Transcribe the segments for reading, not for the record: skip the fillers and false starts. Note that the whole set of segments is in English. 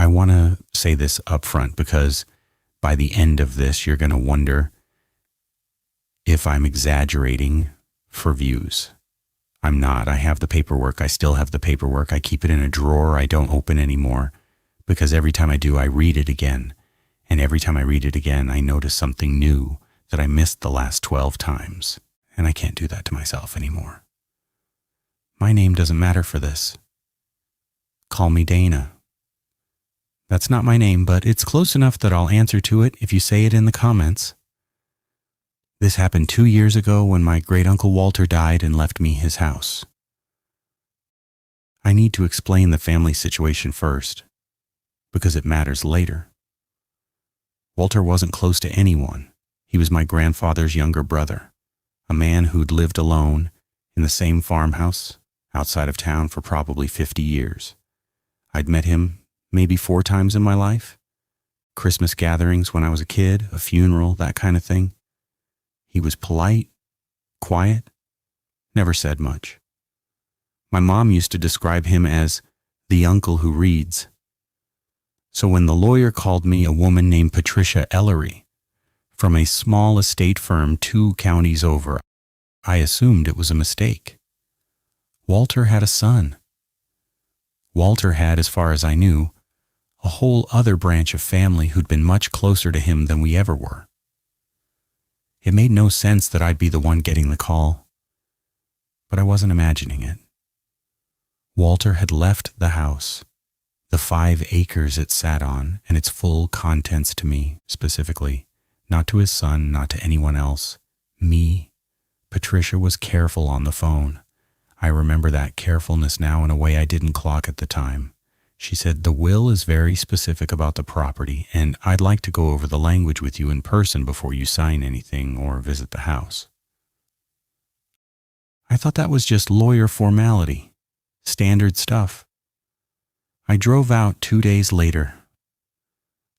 want to say this up front because by the end of this, you're going to wonder if I'm exaggerating for views. I'm not. I have the paperwork. I still have the paperwork. I keep it in a drawer. I don't open anymore because every time I do, I read it again. And every time I read it again, I notice something new that I missed the last 12 times. And I can't do that to myself anymore. My name doesn't matter for this. Call me Dana. That's not my name, but it's close enough that I'll answer to it if you say it in the comments. This happened 2 years ago when my great-uncle Walter died and left me his house. I need to explain the family situation first, because it matters later. Walter wasn't close to anyone. He was my grandfather's younger brother, a man who'd lived alone in the same farmhouse outside of town for probably 50 years. I'd met him maybe 4 times in my life. Christmas gatherings when I was a kid, a funeral, that kind of thing. He was polite, quiet, never said much. My mom used to describe him as the uncle who reads. So when the lawyer called me a woman named Patricia Ellery from a small estate firm 2 counties over, I assumed it was a mistake. Walter had a son. Walter had, as far as I knew, a whole other branch of family who'd been much closer to him than we ever were. It made no sense that I'd be the one getting the call, but I wasn't imagining it. Walter had left the house, the 5 acres it sat on, and its full contents to me, specifically, not to his son, not to anyone else. Me. Patricia was careful on the phone. I remember that carefulness now in a way I didn't clock at the time. She said, "The will is very specific about the property, and I'd like to go over the language with you in person before you sign anything or visit the house." I thought that was just lawyer formality, standard stuff. I drove out 2 days later.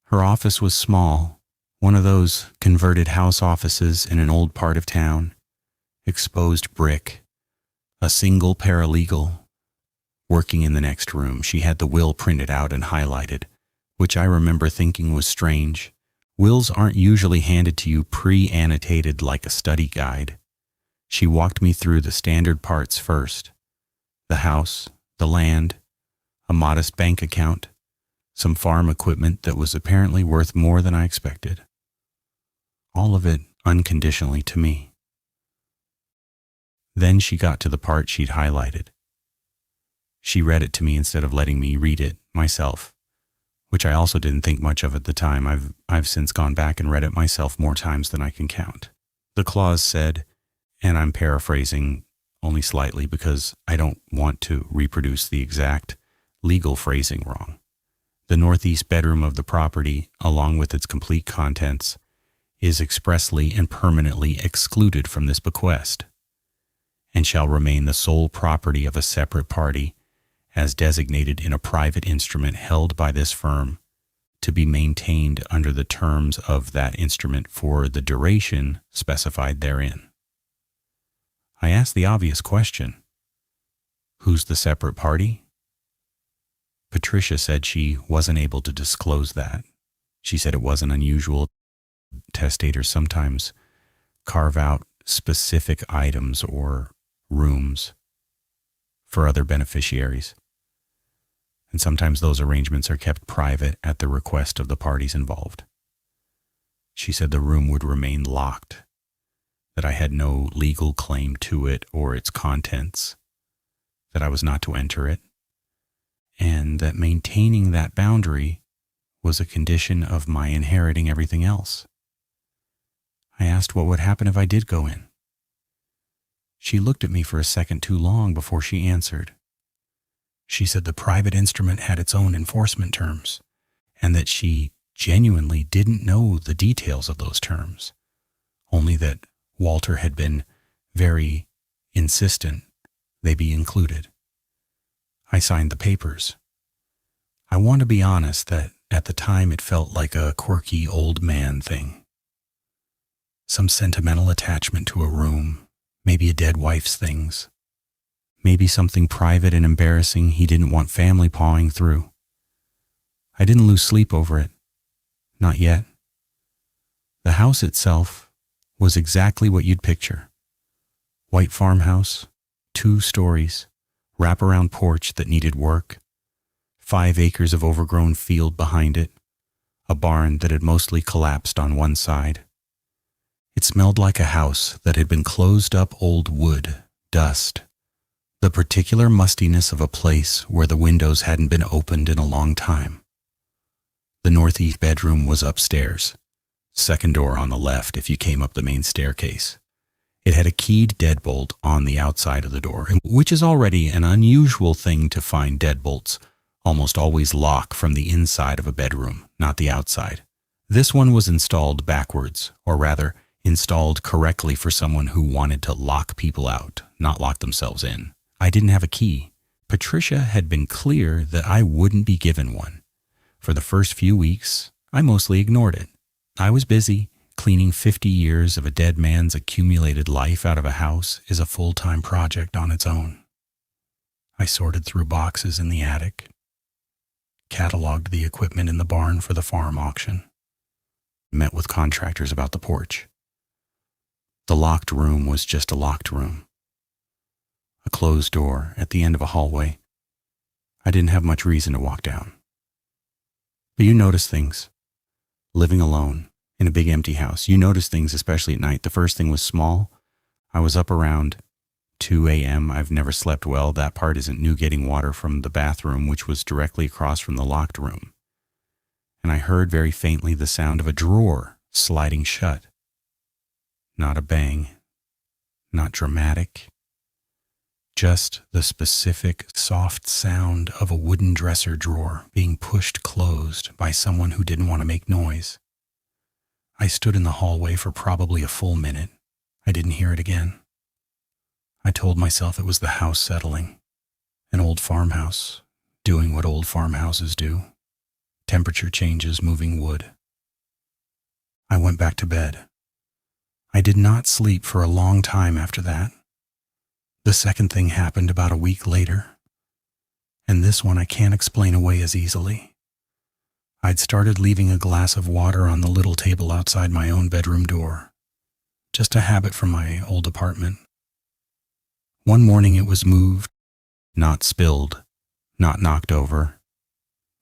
Her office was small, one of those converted house offices in an old part of town, exposed brick, a single paralegal working in the next room. She had the will printed out and highlighted, which I remember thinking was strange. Wills aren't usually handed to you pre-annotated like a study guide. She walked me through the standard parts first. The house, the land, a modest bank account, some farm equipment that was apparently worth more than I expected. All of it unconditionally to me. Then she got to the part she'd highlighted. She read it to me instead of letting me read it myself, which I also didn't think much of at the time. I've since gone back and read it myself more times than I can count. The clause said, and I'm paraphrasing only slightly because I don't want to reproduce the exact legal phrasing wrong. The northeast bedroom of the property, along with its complete contents, is expressly and permanently excluded from this bequest, and shall remain the sole property of a separate party as designated in a private instrument held by this firm to be maintained under the terms of that instrument for the duration specified therein. I asked the obvious question. Who's the separate party? Patricia said she wasn't able to disclose that. She said it wasn't unusual. Testators sometimes carve out specific items or rooms for other beneficiaries. And sometimes those arrangements are kept private at the request of the parties involved. She said the room would remain locked, that I had no legal claim to it or its contents, that I was not to enter it, and that maintaining that boundary was a condition of my inheriting everything else. I asked what would happen if I did go in. She looked at me for a second too long before she answered. She said the private instrument had its own enforcement terms, and that she genuinely didn't know the details of those terms, only that Walter had been very insistent they be included. I signed the papers. I want to be honest that at the time it felt like a quirky old man thing. Some sentimental attachment to a room, maybe a dead wife's things, maybe something private and embarrassing he didn't want family pawing through. I didn't lose sleep over it. Not yet. The house itself was exactly what you'd picture. White farmhouse, 2 stories, wraparound porch that needed work, 5 acres of overgrown field behind it, a barn that had mostly collapsed on one side. It smelled like a house that had been closed up old wood, dust, the particular mustiness of a place where the windows hadn't been opened in a long time. The northeast bedroom was upstairs, second door on the left if you came up the main staircase. It had a keyed deadbolt on the outside of the door, which is already an unusual thing to find. Deadbolts almost always lock from the inside of a bedroom, not the outside. This one was installed backwards, or rather, installed correctly for someone who wanted to lock people out, not lock themselves in. I didn't have a key. Patricia had been clear that I wouldn't be given one. For the first few weeks, I mostly ignored it. I was busy. Cleaning 50 years of a dead man's accumulated life out of a house is a full-time project on its own. I sorted through boxes in the attic, cataloged the equipment in the barn for the farm auction, met with contractors about the porch. The locked room was just a locked room. A closed door at the end of a hallway. I didn't have much reason to walk down. But you notice things. Living alone in a big empty house, you notice things, especially at night. The first thing was small. I was up around 2 a.m. I've never slept well. That part isn't new. Getting water from the bathroom, which was directly across from the locked room. And I heard very faintly the sound of a drawer sliding shut. Not a bang. Not dramatic. Just the specific soft sound of a wooden dresser drawer being pushed closed by someone who didn't want to make noise. I stood in the hallway for probably a full minute. I didn't hear it again. I told myself it was the house settling. An old farmhouse, doing what old farmhouses do. Temperature changes, moving wood. I went back to bed. I did not sleep for a long time after that. The second thing happened about a week later, and this one I can't explain away as easily. I'd started leaving a glass of water on the little table outside my own bedroom door. Just a habit from my old apartment. One morning it was moved, not spilled, not knocked over.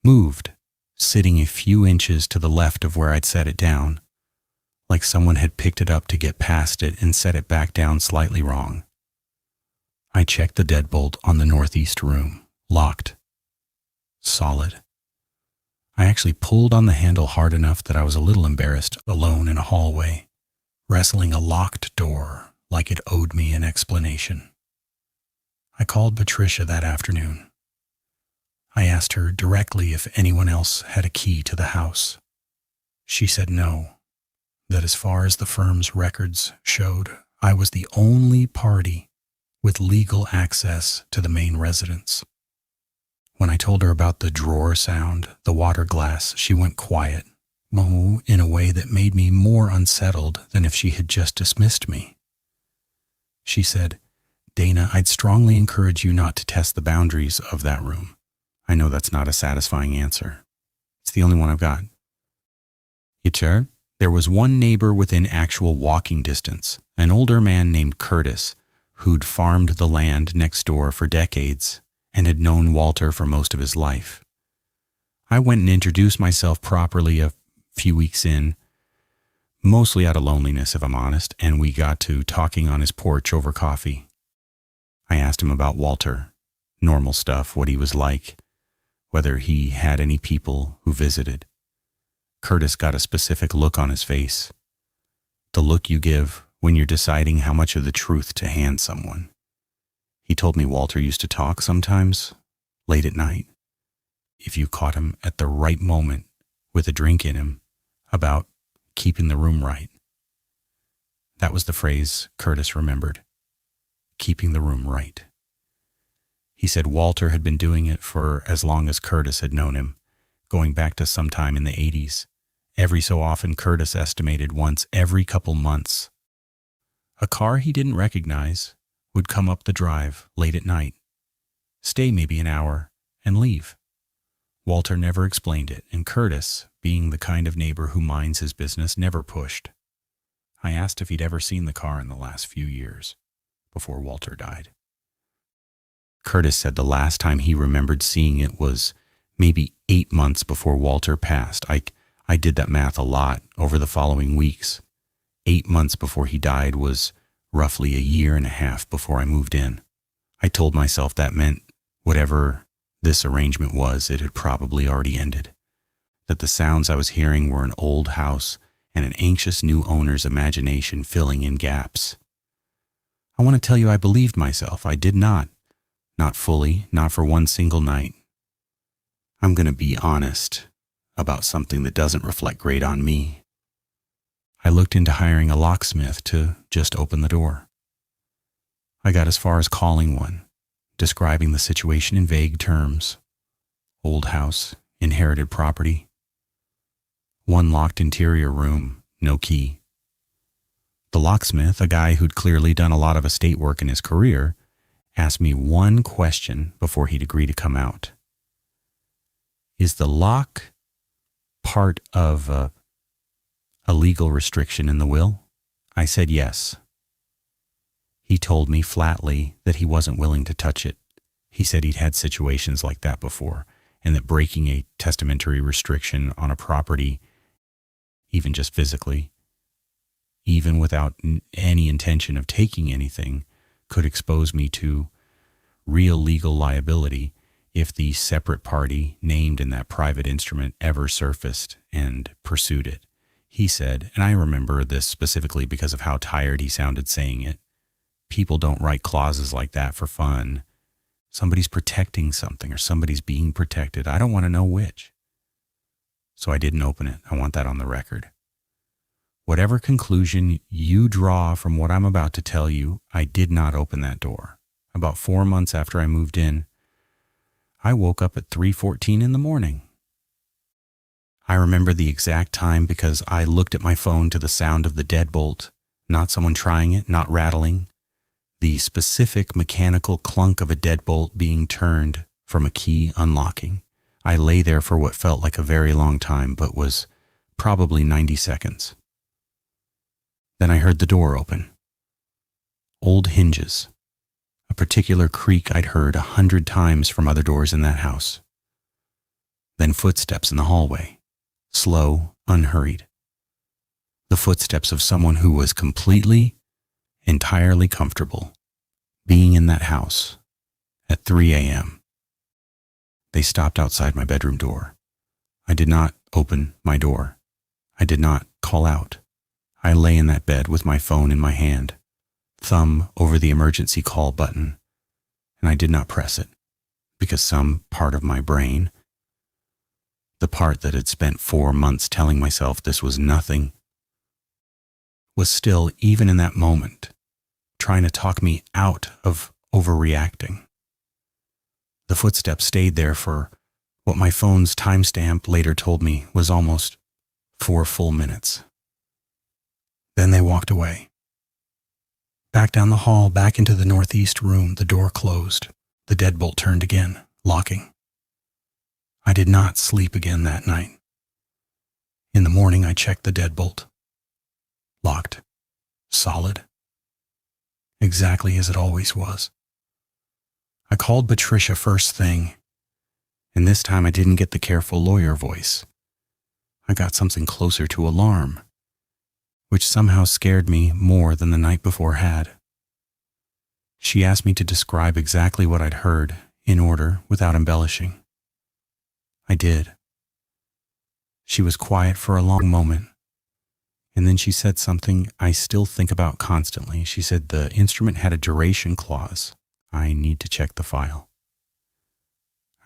Moved, sitting a few inches to the left of where I'd set it down, like someone had picked it up to get past it and set it back down slightly wrong. I checked the deadbolt on the northeast room, locked, solid. I actually pulled on the handle hard enough that I was a little embarrassed, alone in a hallway, wrestling a locked door like it owed me an explanation. I called Patricia that afternoon. I asked her directly if anyone else had a key to the house. She said no, that as far as the firm's records showed, I was the only party with legal access to the main residence. When I told her about the drawer sound, the water glass, she went quiet, in a way that made me more unsettled than if she had just dismissed me. She said, "Dana, I'd strongly encourage you not to test the boundaries of that room." I know that's not a satisfying answer. It's the only one I've got. You sure? There was one neighbor within actual walking distance, an older man named Curtis, who'd farmed the land next door for decades and had known Walter for most of his life. I went and introduced myself properly a few weeks in, mostly out of loneliness, if I'm honest, and we got to talking on his porch over coffee. I asked him about Walter, normal stuff, what he was like, whether he had any people who visited. Curtis got a specific look on his face, the look you give when you're deciding how much of the truth to hand someone. He told me Walter used to talk sometimes, late at night, if you caught him at the right moment with a drink in him, about keeping the room right. That was the phrase Curtis remembered, keeping the room right. He said Walter had been doing it for as long as Curtis had known him, going back to sometime in the 80s. Every so often, Curtis estimated once every couple months, a car he didn't recognize would come up the drive late at night, stay maybe an hour, and leave. Walter never explained it, and Curtis, being the kind of neighbor who minds his business, never pushed. I asked if he'd ever seen the car in the last few years, before Walter died. Curtis said the last time he remembered seeing it was maybe 8 months before Walter passed. I did that math a lot over the following weeks. 8 months before he died was roughly a year and a half before I moved in. I told myself that meant whatever this arrangement was, it had probably already ended. That the sounds I was hearing were an old house and an anxious new owner's imagination filling in gaps. I want to tell you I believed myself. I did not. Not fully, not for one single night. I'm going to be honest about something that doesn't reflect great on me. I looked into hiring a locksmith to just open the door. I got as far as calling one, describing the situation in vague terms. Old house, inherited property. One locked interior room, no key. The locksmith, a guy who'd clearly done a lot of estate work in his career, asked me one question before he'd agree to come out. Is the lock part of a legal restriction in the will? I said yes. He told me flatly that he wasn't willing to touch it. He said he'd had situations like that before, and that breaking a testamentary restriction on a property, even just physically, even without any intention of taking anything, could expose me to real legal liability if the separate party named in that private instrument ever surfaced and pursued it. He said, and I remember this specifically because of how tired he sounded saying it, people don't write clauses like that for fun. Somebody's protecting something or somebody's being protected. I don't want to know which. So I didn't open it. I want that on the record. Whatever conclusion you draw from what I'm about to tell you, I did not open that door. About 4 months after I moved in, I woke up at 3:14 in the morning. I remember the exact time because I looked at my phone to the sound of the deadbolt, not someone trying it, not rattling. The specific mechanical clunk of a deadbolt being turned from a key unlocking. I lay there for what felt like a very long time, but was probably 90 seconds. Then I heard the door open. Old hinges. A particular creak I'd heard 100 times from other doors in that house. Then footsteps in the hallway. Slow, unhurried. The footsteps of someone who was completely, entirely comfortable being in that house at 3 a.m. They stopped outside my bedroom door. I did not open my door. I did not call out. I lay in that bed with my phone in my hand, thumb over the emergency call button, and I did not press it because some part of my brain, the part that had spent 4 months telling myself this was nothing, was still, even in that moment, trying to talk me out of overreacting. The footsteps stayed there for what my phone's timestamp later told me was almost 4 full minutes. Then they walked away. Back down the hall, back into the northeast room, the door closed. The deadbolt turned again, locking. I did not sleep again that night. In the morning, I checked the deadbolt. Locked. Solid. Exactly as it always was. I called Patricia first thing, and this time I didn't get the careful lawyer voice. I got something closer to alarm, which somehow scared me more than the night before had. She asked me to describe exactly what I'd heard, in order, without embellishing. I did. She was quiet for a long moment, and then she said something I still think about constantly. She said the instrument had a duration clause. I need to check the file.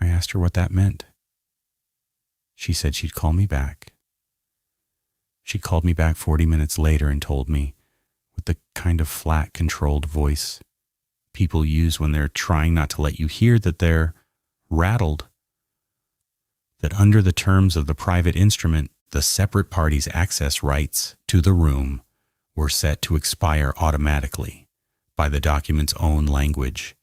I asked her what that meant. She said she'd call me back. She called me back 40 minutes later and told me, with the kind of flat, controlled voice people use when they're trying not to let you hear that they're rattled, that under the terms of the private instrument, the separate party's access rights to the room were set to expire automatically by the document's own language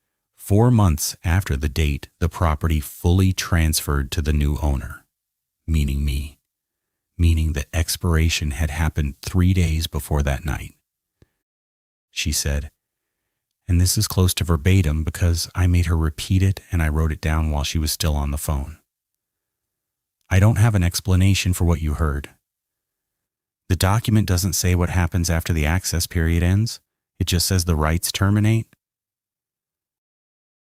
4 months after the date the property fully transferred to the new owner, meaning me, meaning the expiration had happened 3 days before that night. She said, and this is close to verbatim because I made her repeat it and I wrote it down while she was still on the phone. I don't have an explanation for what you heard. The document doesn't say what happens after the access period ends. It just says the rights terminate.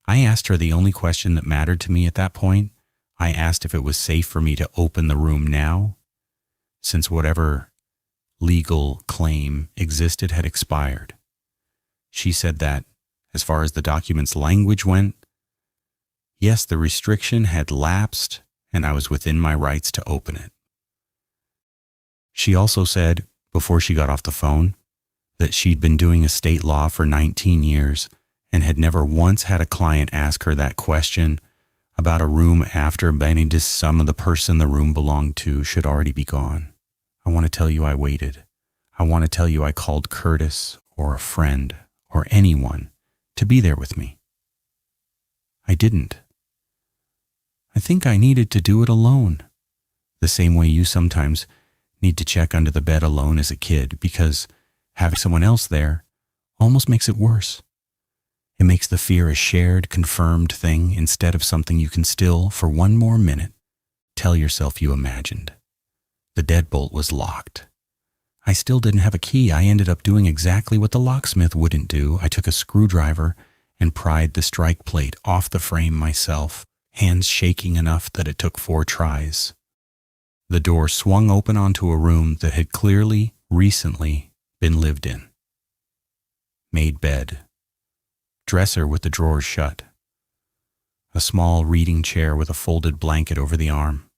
I asked her the only question that mattered to me at that point. I asked if it was safe for me to open the room now, since whatever legal claim existed had expired. She said that, as far as the document's language went, yes, the restriction had lapsed and I was within my rights to open it. She also said, before she got off the phone, that she'd been doing estate law for 19 years and had never once had a client ask her that question about a room after betting to some of the person the room belonged to should already be gone. I want to tell you I waited. I want to tell you I called Curtis or a friend or anyone to be there with me. I didn't. I think I needed to do it alone, the same way you sometimes need to check under the bed alone as a kid because having someone else there almost makes it worse. It makes the fear a shared, confirmed thing instead of something you can still, for one more minute, tell yourself you imagined. The deadbolt was locked. I still didn't have a key. I ended up doing exactly what the locksmith wouldn't do. I took a screwdriver and pried the strike plate off the frame myself, hands shaking enough that it took 4 tries. The door swung open onto a room that had clearly, recently, been lived in. Made bed. Dresser with the drawers shut. A small reading chair with a folded blanket over the arm.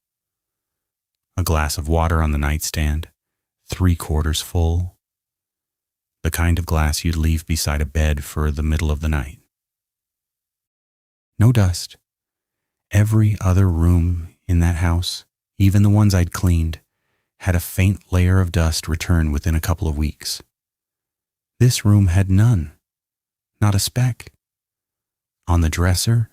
A glass of water on the nightstand, 3/4 full. The kind of glass you'd leave beside a bed for the middle of the night. No dust. Every other room in that house, even the ones I'd cleaned, had a faint layer of dust return within a couple of weeks. This room had none. Not a speck. On the dresser,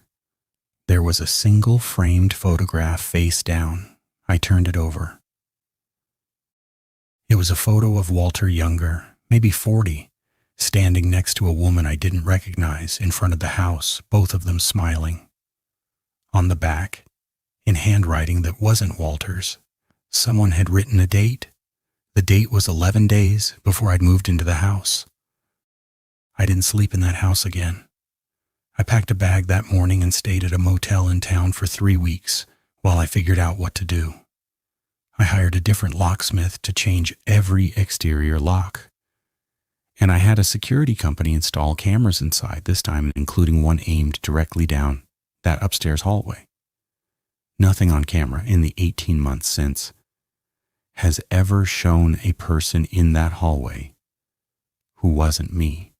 there was a single framed photograph face down. I turned it over. It was a photo of Walter Younger, maybe 40, standing next to a woman I didn't recognize in front of the house, both of them smiling. On the back, in handwriting that wasn't Walter's, someone had written a date. The date was 11 days before I'd moved into the house. I didn't sleep in that house again. I packed a bag that morning and stayed at a motel in town for 3 weeks while I figured out what to do. I hired a different locksmith to change every exterior lock. And I had a security company install cameras inside, this time including one aimed directly down that upstairs hallway. Nothing on camera in the 18 months since has ever shown a person in that hallway who wasn't me.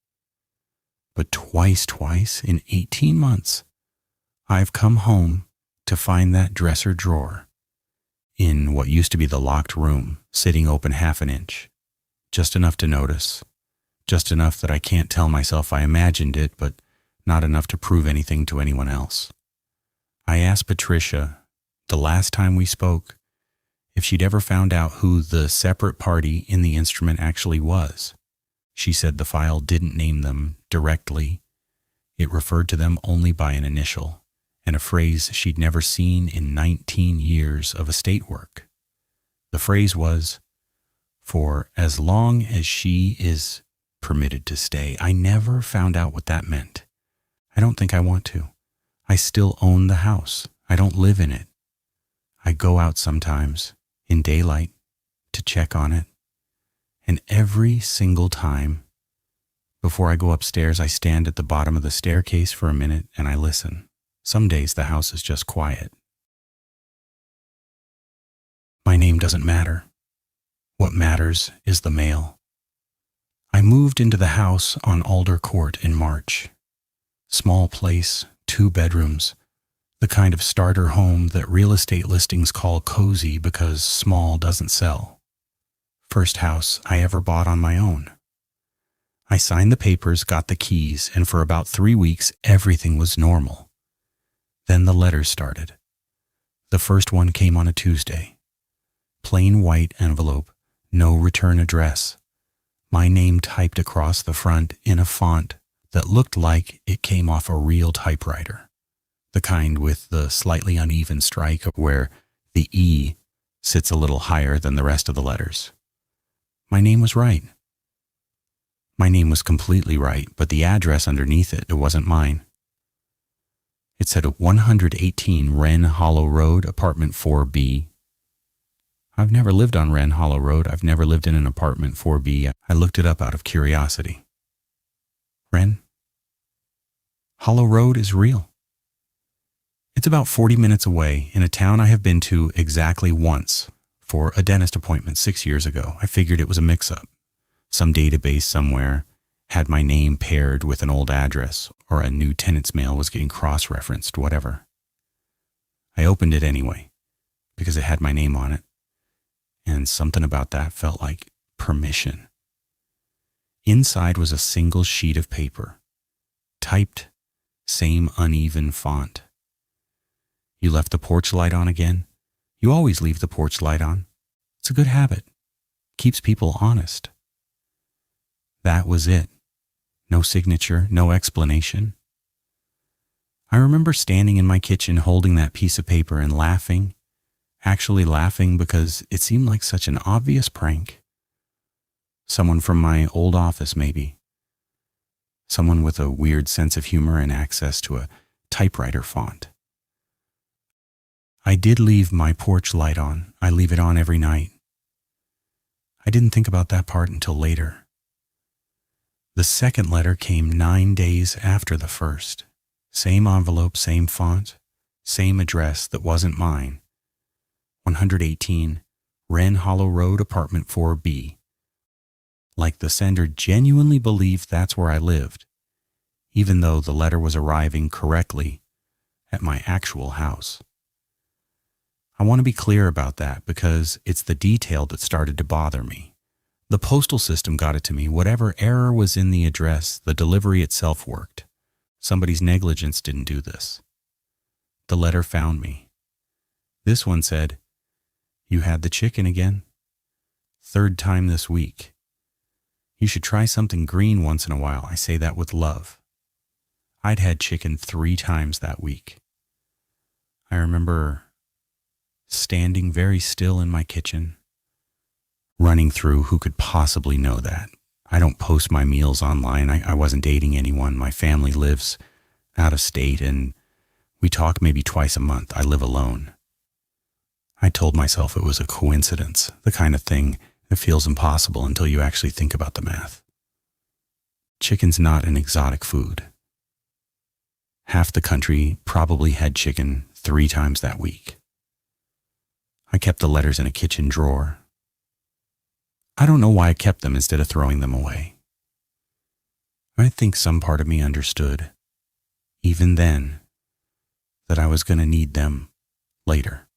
But twice in 18 months, I've come home to find that dresser drawer in what used to be the locked room, sitting open 1/2 inch. Just enough to notice. Just enough that I can't tell myself I imagined it, but not enough to prove anything to anyone else. I asked Patricia, the last time we spoke, if she'd ever found out who the separate party in the instrument actually was. She said the file didn't name them directly. It referred to them only by an initial and a phrase she'd never seen in 19 years of estate work. The phrase was, "For as long as she is permitted to stay." I never found out what that meant. I don't think I want to. I still own the house. I don't live in it. I go out sometimes, in daylight, to check on it. And every single time, before I go upstairs, I stand at the bottom of the staircase for a minute and I listen. Some days the house is just quiet. My name doesn't matter. What matters is the mail. I moved into the house on Alder Court in March. Small place, 2 bedrooms, the kind of starter home that real estate listings call cozy because small doesn't sell. First house I ever bought on my own. I signed the papers, got the keys, and for about 3 weeks, everything was normal. Then the letters started. The first one came on a Tuesday. Plain white envelope, no return address. My name typed across the front in a font that looked like it came off a real typewriter. The kind with the slightly uneven strike where the E sits a little higher than the rest of the letters. My name was right. My name was completely right, but the address underneath it wasn't mine. It said 118 Wren Hollow Road, apartment 4B. I've never lived on Wren Hollow Road. I've never lived in an apartment 4B. I looked it up out of curiosity. Wren Hollow Road is real. It's about 40 minutes away in a town I have been to exactly once for a dentist appointment 6 years ago. I figured it was a mix-up. Some database somewhere had my name paired with an old address, or a new tenant's mail was getting cross-referenced, whatever. I opened it anyway, because it had my name on it, and something about that felt like permission. Inside was a single sheet of paper, typed, same uneven font. You left the porch light on again? You always leave the porch light on. It's a good habit. Keeps people honest. That was it. No signature, no explanation. I remember standing in my kitchen holding that piece of paper and laughing, actually laughing because it seemed like such an obvious prank. Someone from my old office, maybe. Someone with a weird sense of humor and access to a typewriter font. I did leave my porch light on. I leave it on every night. I didn't think about that part until later. The second letter came 9 days after the first. Same envelope, same font, same address that wasn't mine. 118 Wren Hollow Road, apartment 4B. Like the sender genuinely believed that's where I lived, even though the letter was arriving correctly at my actual house. I want to be clear about that because it's the detail that started to bother me. The postal system got it to me. Whatever error was in the address, the delivery itself worked. Somebody's negligence didn't do this. The letter found me. This one said, "You had the chicken again. 3rd time this week. You should try something green once in a while. I say that with love." I'd had chicken 3 times that week. I remember standing very still in my kitchen, running through who could possibly know that. I don't post my meals online. I wasn't dating anyone. My family lives out of state and we talk maybe twice a month. I live alone. I told myself it was a coincidence, the kind of thing that feels impossible until you actually think about the math. Chicken's not an exotic food. Half the country probably had chicken 3 times that week. I kept the letters in a kitchen drawer. I don't know why I kept them instead of throwing them away. I think some part of me understood, even then, that I was going to need them later.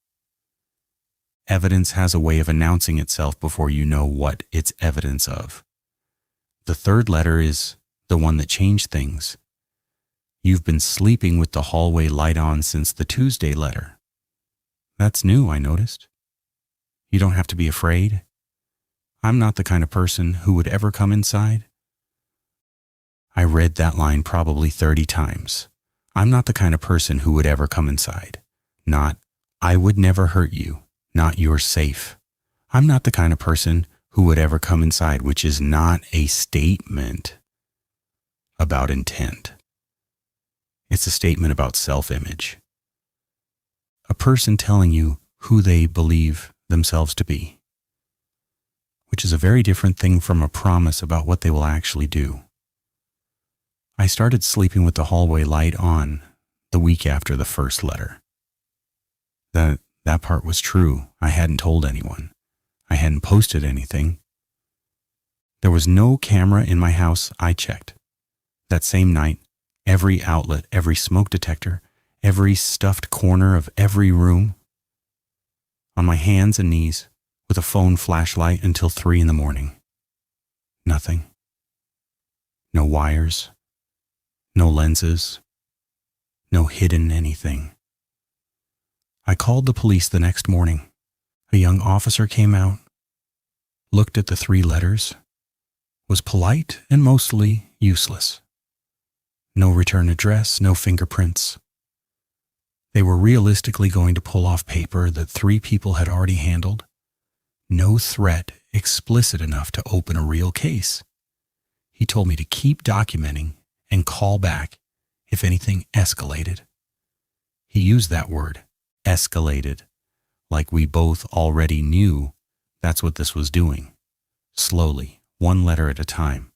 Evidence has a way of announcing itself before you know what it's evidence of. The 3rd letter is the one that changed things. You've been sleeping with the hallway light on since the Tuesday letter. That's new, I noticed. You don't have to be afraid. I'm not the kind of person who would ever come inside. I read that line probably 30 times. I'm not the kind of person who would ever come inside. Not, I would never hurt you. Not, you're safe. I'm not the kind of person who would ever come inside, which is not a statement about intent. It's a statement about self-image. A person telling you who they believe themselves to be, which is a very different thing from a promise about what they will actually do. I started sleeping with the hallway light on the week after the first letter. That part was true. I hadn't told anyone. I hadn't posted anything. There was no camera in my house. I checked. That same night, every outlet, every smoke detector, every stuffed corner of every room. On my hands and knees, with a phone flashlight until 3 in the morning. Nothing. No wires, no lenses, no hidden anything. I called the police the next morning. A young officer came out, looked at the 3 letters, was polite and mostly useless. No return address, no fingerprints. They were realistically going to pull off paper that 3 people had already handled. No threat explicit enough to open a real case. He told me to keep documenting and call back if anything escalated. He used that word, escalated, like we both already knew that's what this was doing. Slowly, 1 letter at a time.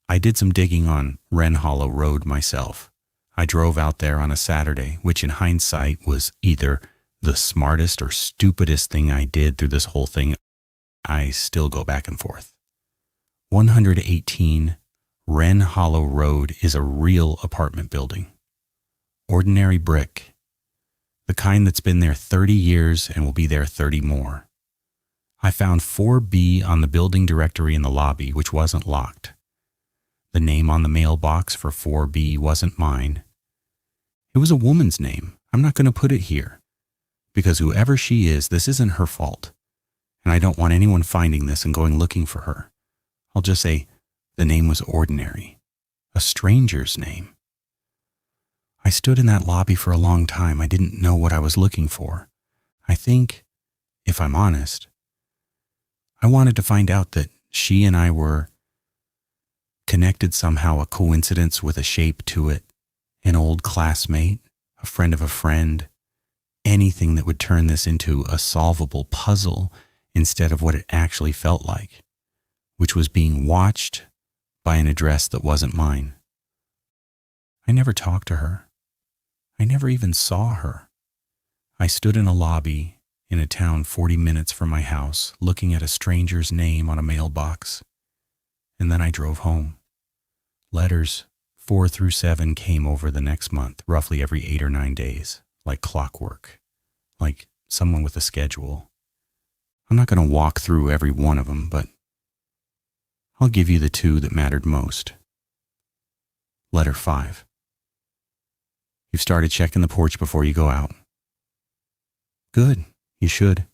I did some digging on Wren Hollow Road myself. I drove out there on a Saturday, which in hindsight was either the smartest or stupidest thing I did through this whole thing. I still go back and forth. 118 Wren Hollow Road is a real apartment building. Ordinary brick. The kind that's been there 30 years and will be there 30 more. I found 4B on the building directory in the lobby, which wasn't locked. The name on the mailbox for 4B wasn't mine. It was a woman's name. I'm not going to put it here, because whoever she is, this isn't her fault, and I don't want anyone finding this and going looking for her. I'll just say the name was ordinary, a stranger's name. I stood in that lobby for a long time. I didn't know what I was looking for. I think, if I'm honest, I wanted to find out that she and I were connected somehow, a coincidence with a shape to it, an old classmate, a friend of a friend, anything that would turn this into a solvable puzzle instead of what it actually felt like, which was being watched by an address that wasn't mine. I never talked to her. I never even saw her. I stood in a lobby in a town 40 minutes from my house, looking at a stranger's name on a mailbox, and then I drove home. Letters 4 through 7 came over the next month, roughly every 8 or 9 days, like clockwork, like someone with a schedule. I'm not going to walk through every one of them, but I'll give you the 2 that mattered most. Letter 5. You've started checking the porch before you go out. Good, you should.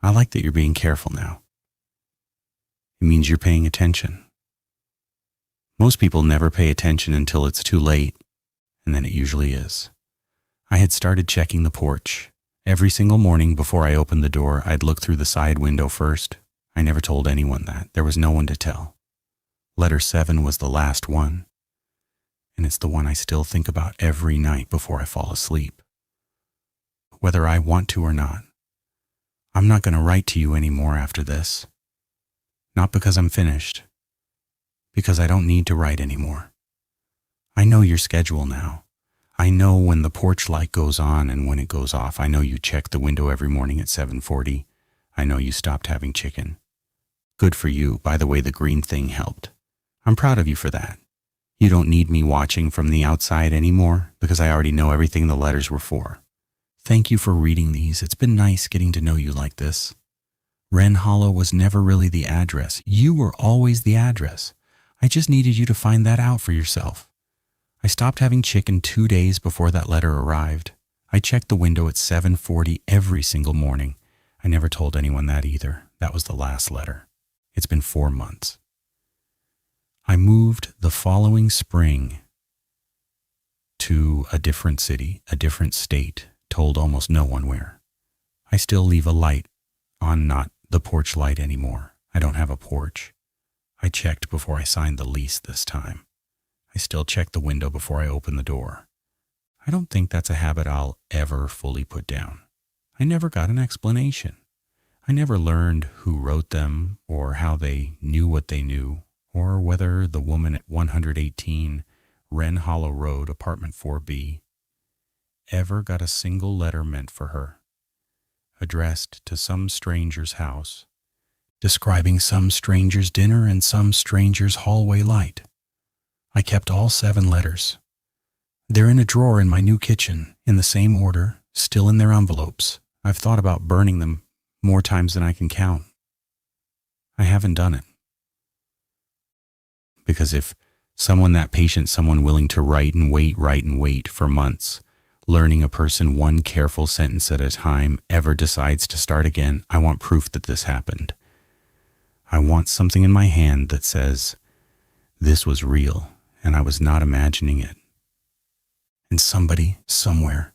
I like that you're being careful now. It means you're paying attention. Most people never pay attention until it's too late, and then it usually is. I had started checking the porch. Every single morning before I opened the door, I'd look through the side window first. I never told anyone that. There was no one to tell. Letter 7 was the last one, and it's the one I still think about every night before I fall asleep. Whether I want to or not, I'm not going to write to you anymore after this. Not because I'm finished, because I don't need to write anymore. I know your schedule now. I know when the porch light goes on and when it goes off. I know you check the window every morning at 7:40. I know you stopped having chicken. Good for you. By the way, the green thing helped. I'm proud of you for that. You don't need me watching from the outside anymore because I already know everything the letters were for. Thank you for reading these. It's been nice getting to know you like this. Wren Hollow was never really the address. You were always the address. I just needed you to find that out for yourself. I stopped having chicken 2 days before that letter arrived. I checked the window at 7:40 every single morning. I never told anyone that either. That was the last letter. It's been 4 months. I moved the following spring to a different city, a different state, told almost no one where. I still leave a light on, not the porch light anymore. I don't have a porch. I checked before I signed the lease this time. I still check the window before I open the door. I don't think that's a habit I'll ever fully put down. I never got an explanation. I never learned who wrote them or how they knew what they knew, or whether the woman at 118 Wren Hollow Road, apartment 4B, ever got a single letter meant for her, addressed to some stranger's house, describing some stranger's dinner and some stranger's hallway light. I kept all 7 letters. They're in a drawer in my new kitchen, in the same order, still in their envelopes. I've thought about burning them more times than I can count. I haven't done it. Because if someone that patient, someone willing to write and wait for months, learning a person one careful sentence at a time, ever decides to start again, I want proof that this happened. I want something in my hand that says, this was real and I was not imagining it. And somebody, somewhere,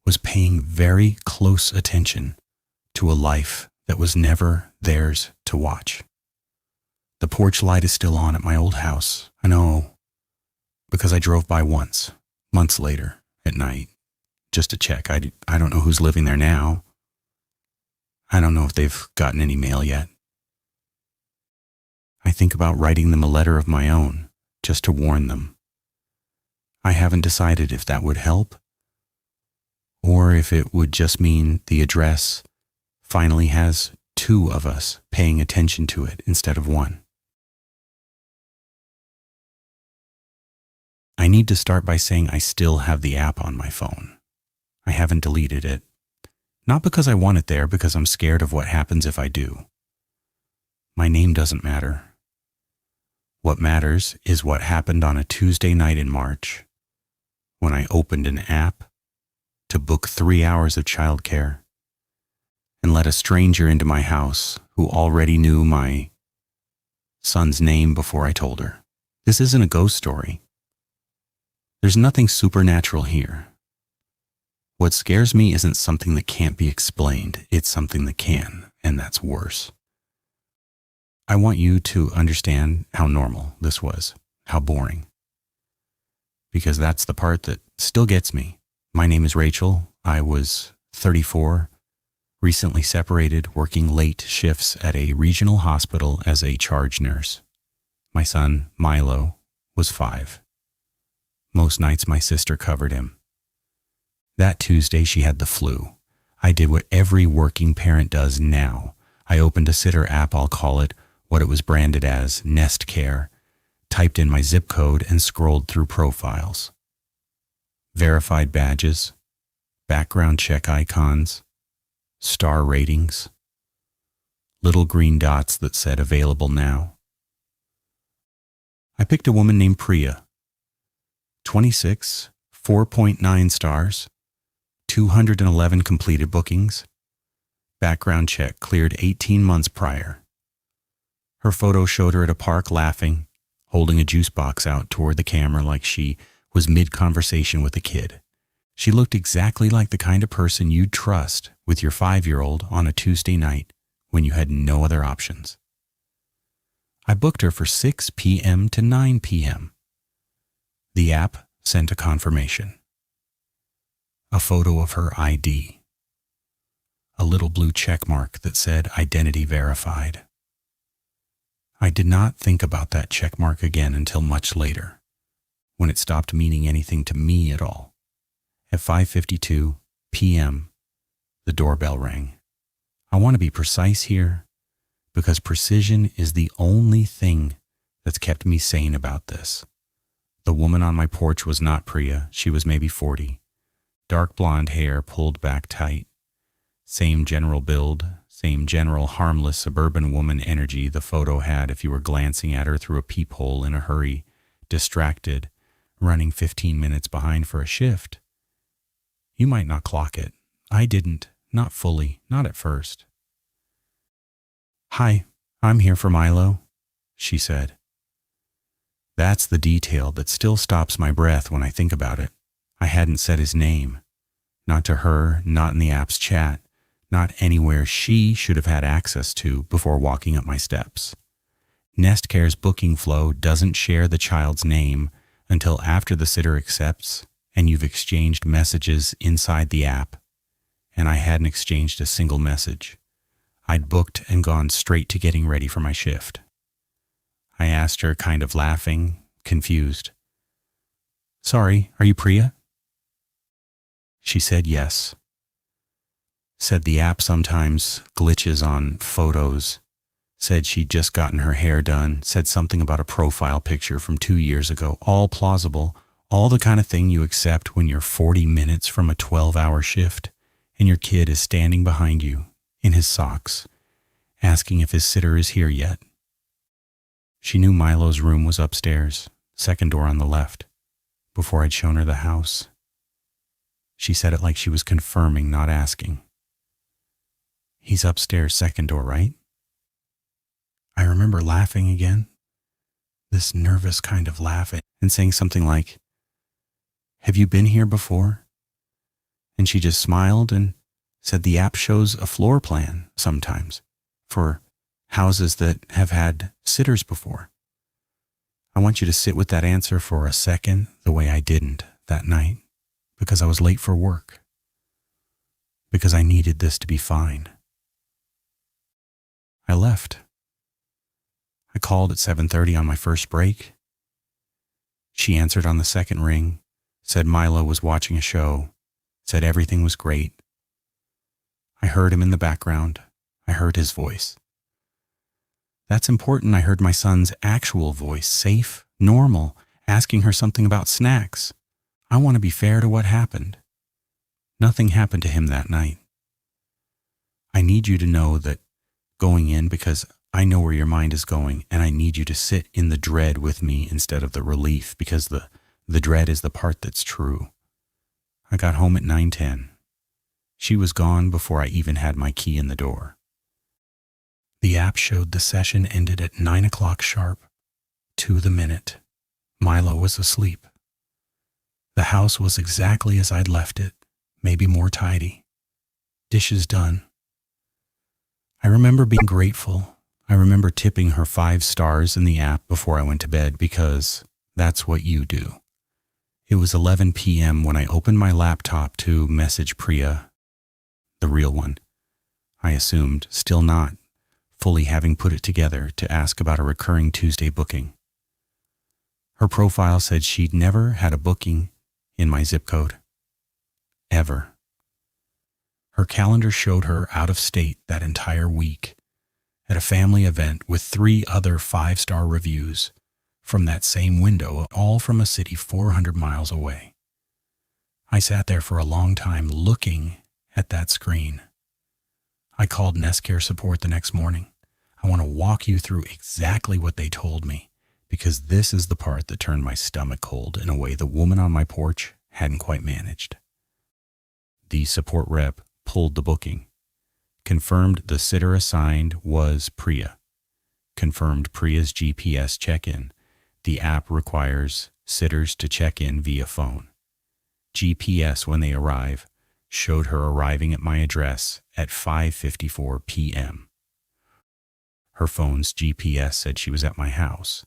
was paying very close attention to a life that was never theirs to watch. The porch light is still on at my old house. I know, because I drove by once, months later, at night, just to check. I don't know who's living there now. I don't know if they've gotten any mail yet. I think about writing them a letter of my own, just to warn them. I haven't decided if that would help, or if it would just mean the address finally has two of us paying attention to it instead of one. I need to start by saying I still have the app on my phone. I haven't deleted it. Not because I want it there, because I'm scared of what happens if I do. My name doesn't matter. What matters is what happened on a Tuesday night in March, when I opened an app to book 3 hours of childcare and let a stranger into my house who already knew my son's name before I told her. This isn't a ghost story. There's nothing supernatural here. What scares me isn't something that can't be explained. It's something that can, and that's worse. I want you to understand how normal this was, how boring. Because that's the part that still gets me. My name is Rachel. I was 34, recently separated, working late shifts at a regional hospital as a charge nurse. My son, Milo, was 5. Most nights my sister covered him. That Tuesday she had the flu. I did what every working parent does now. I opened a sitter app, I'll call it what it was branded as, Nest Care, typed in my zip code and scrolled through profiles. Verified badges, background check icons, star ratings, little green dots that said available now. I picked a woman named Priya, 26, 4.9 stars, 211 completed bookings, background check cleared 18 months prior. Her photo showed her at a park laughing, holding a juice box out toward the camera like she was mid-conversation with a kid. She looked exactly like the kind of person you'd trust with your 5-year-old on a Tuesday night when you had no other options. I booked her for 6 p.m. to 9 p.m. The app sent a confirmation. A photo of her ID. A little blue check mark that said identity verified. I did not think about that check mark again until much later, when it stopped meaning anything to me at all. At 5:52 p.m., the doorbell rang. I want to be precise here, because precision is the only thing that's kept me sane about this. The woman on my porch was not Priya. She was maybe 40. Dark blonde hair pulled back tight. Same general build, same general harmless suburban woman energy the photo had if you were glancing at her through a peephole in a hurry, distracted, running 15 minutes behind for a shift. You might not clock it. I didn't. Not fully. Not at first. "Hi, I'm here for Milo," she said. That's the detail that still stops my breath when I think about it. I hadn't said his name. Not to her, not in the app's chat, not anywhere she should have had access to before walking up my steps. Nest Care's booking flow doesn't share the child's name until after the sitter accepts and you've exchanged messages inside the app, and I hadn't exchanged a single message. I'd booked and gone straight to getting ready for my shift. I asked her, kind of laughing, confused, "Sorry, are you Priya?" She said yes. Said the app sometimes glitches on photos. Said she'd just gotten her hair done. Said something about a profile picture from 2 years ago. All plausible. All the kind of thing you accept when you're 40 minutes from a 12-hour shift and your kid is standing behind you in his socks, asking if his sitter is here yet. She knew Milo's room was upstairs, second door on the left, before I'd shown her the house. She said it like she was confirming, not asking. He's upstairs, second door, right? I remember laughing again, this nervous kind of laugh, and saying something like, "Have you been here before?" And she just smiled and said the app shows a floor plan sometimes for houses that have had sitters before. I want you to sit with that answer for a second the way I didn't that night, because I was late for work, because I needed this to be fine. I left. I called at 7:30 on my first break. She answered on the second ring, said Milo was watching a show, said everything was great. I heard him in the background. I heard his voice. That's important. I heard my son's actual voice, safe, normal, asking her something about snacks. I want to be fair to what happened. Nothing happened to him that night. I need you to know that going in, because I know where your mind is going, and I need you to sit in the dread with me instead of the relief, because the dread is the part that's true. I got home at 9:10. She was gone before I even had my key in the door. The app showed the session ended at 9 o'clock sharp, to the minute. Milo was asleep. The house was exactly as I'd left it, maybe more tidy. Dishes done. I remember being grateful. I remember tipping her 5 stars in the app before I went to bed, because that's what you do. It was 11 p.m. when I opened my laptop to message Priya, the real one. I assumed, still not fully having put it together, to ask about a recurring Tuesday booking. Her profile said she'd never had a booking in my zip code. Ever. Her calendar showed her out of state that entire week at a family event with 3 other 5-star reviews from that same window, all from a city 400 miles away. I sat there for a long time looking at that screen. I called Nest support the next morning. I want to walk you through exactly what they told me, because this is the part that turned my stomach cold in a way the woman on my porch hadn't quite managed. The support rep pulled the booking, confirmed the sitter assigned was Priya, confirmed Priya's GPS check-in. The app requires sitters to check in via phone. GPS, when they arrive, showed her arriving at my address at 5:54 p.m. Her phone's GPS said she was at my house,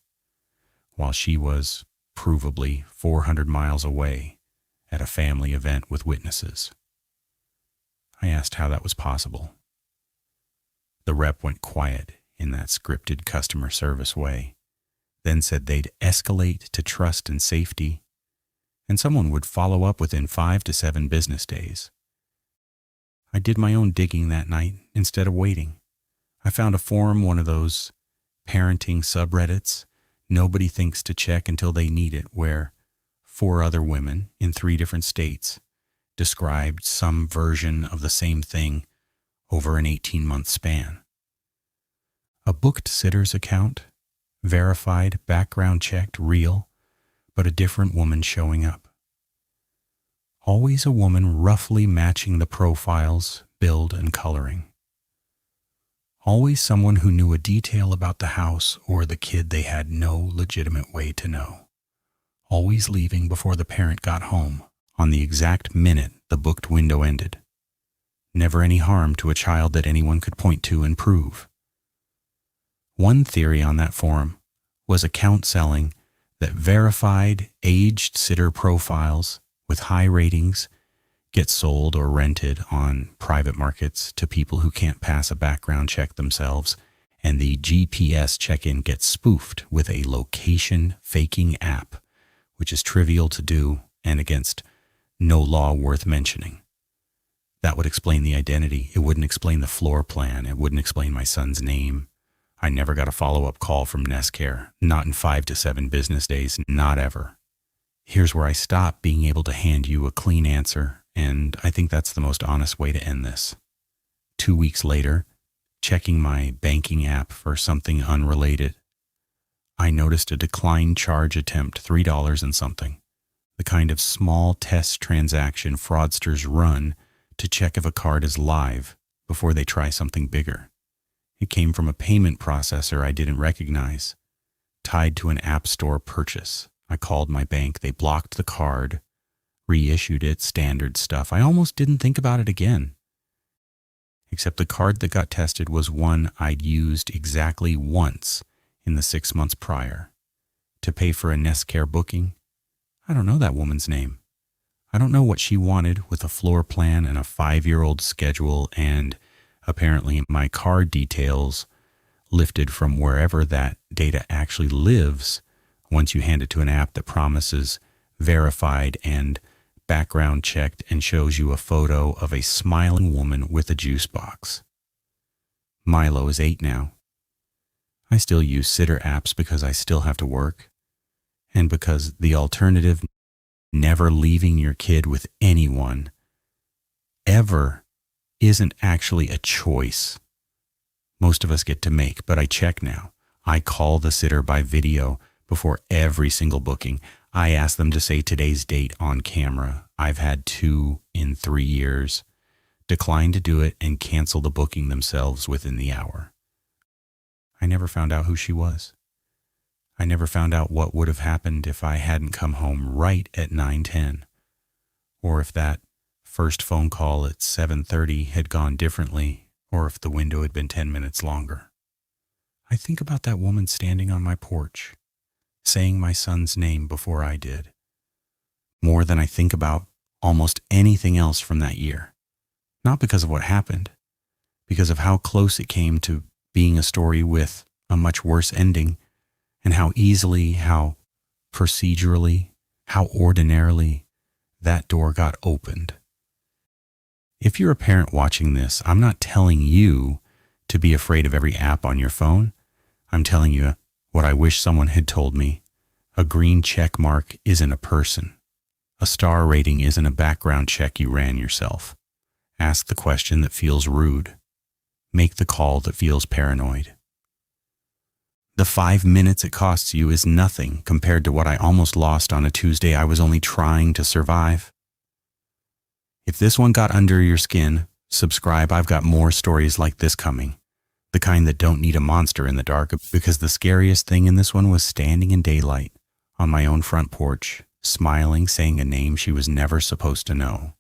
while she was provably 400 miles away at a family event with witnesses. I asked how that was possible. The rep went quiet in that scripted customer service way, then said they'd escalate to trust and safety, and someone would follow up within 5 to 7 business days. I did my own digging that night instead of waiting. I found a forum, one of those parenting subreddits, nobody thinks to check until they need it, where 4 other women in 3 different states described some version of the same thing over an 18-month span. A booked sitter's account, verified, background checked, real, but a different woman showing up. Always a woman roughly matching the profiles, build, and coloring. Always someone who knew a detail about the house or the kid they had no legitimate way to know. Always leaving before the parent got home, on the exact minute the booked window ended. Never any harm to a child that anyone could point to and prove. One theory on that forum was account selling that verified, aged sitter profiles with high ratings get sold or rented on private markets to people who can't pass a background check themselves, and the GPS check-in gets spoofed with a location faking app, which is trivial to do and against no law worth mentioning. That would explain the identity. It wouldn't explain the floor plan. It wouldn't explain my son's name. I never got a follow-up call from Nest, not in 5 to 7 business days, not ever. Here's where I stop being able to hand you a clean answer, and I think that's the most honest way to end this. 2 weeks later, checking my banking app for something unrelated, I noticed a decline charge attempt, $3 and something. The kind of small test transaction fraudsters run to check if a card is live before they try something bigger. It came from a payment processor I didn't recognize, tied to an App Store purchase. I called my bank. They blocked the card, reissued it, standard stuff. I almost didn't think about it again. Except the card that got tested was one I'd used exactly once in the 6 months prior to pay for a Nest Care booking. I don't know that woman's name. I don't know what she wanted with a floor plan and a 5-year-old schedule and apparently my card details lifted from wherever that data actually lives once you hand it to an app that promises verified and background checked and shows you a photo of a smiling woman with a juice box. Milo is 8 now. I still use sitter apps because I still have to work and because the alternative, never leaving your kid with anyone, ever, isn't actually a choice most of us get to make, but I check now. I call the sitter by video before every single booking. I ask them to say today's date on camera. I've had 2 in 3 years decline to do it and cancel the booking themselves within the hour. I never found out who she was. I never found out what would have happened if I hadn't come home right at 9:10, or if that first phone call at 7:30 had gone differently, or if the window had been 10 minutes longer. I think about that woman standing on my porch, saying my son's name before I did, more than I think about almost anything else from that year. Not because of what happened, because of how close it came to being a story with a much worse ending, and how easily, how procedurally, how ordinarily that door got opened. If you're a parent watching this, I'm not telling you to be afraid of every app on your phone. I'm telling you what I wish someone had told me. A green check mark isn't a person. A star rating isn't a background check you ran yourself. Ask the question that feels rude. Make the call that feels paranoid. The 5 minutes it costs you is nothing compared to what I almost lost on a Tuesday I was only trying to survive. If this one got under your skin, subscribe. I've got more stories like this coming. The kind that don't need a monster in the dark, because the scariest thing in this one was standing in daylight on my own front porch, smiling, saying a name she was never supposed to know.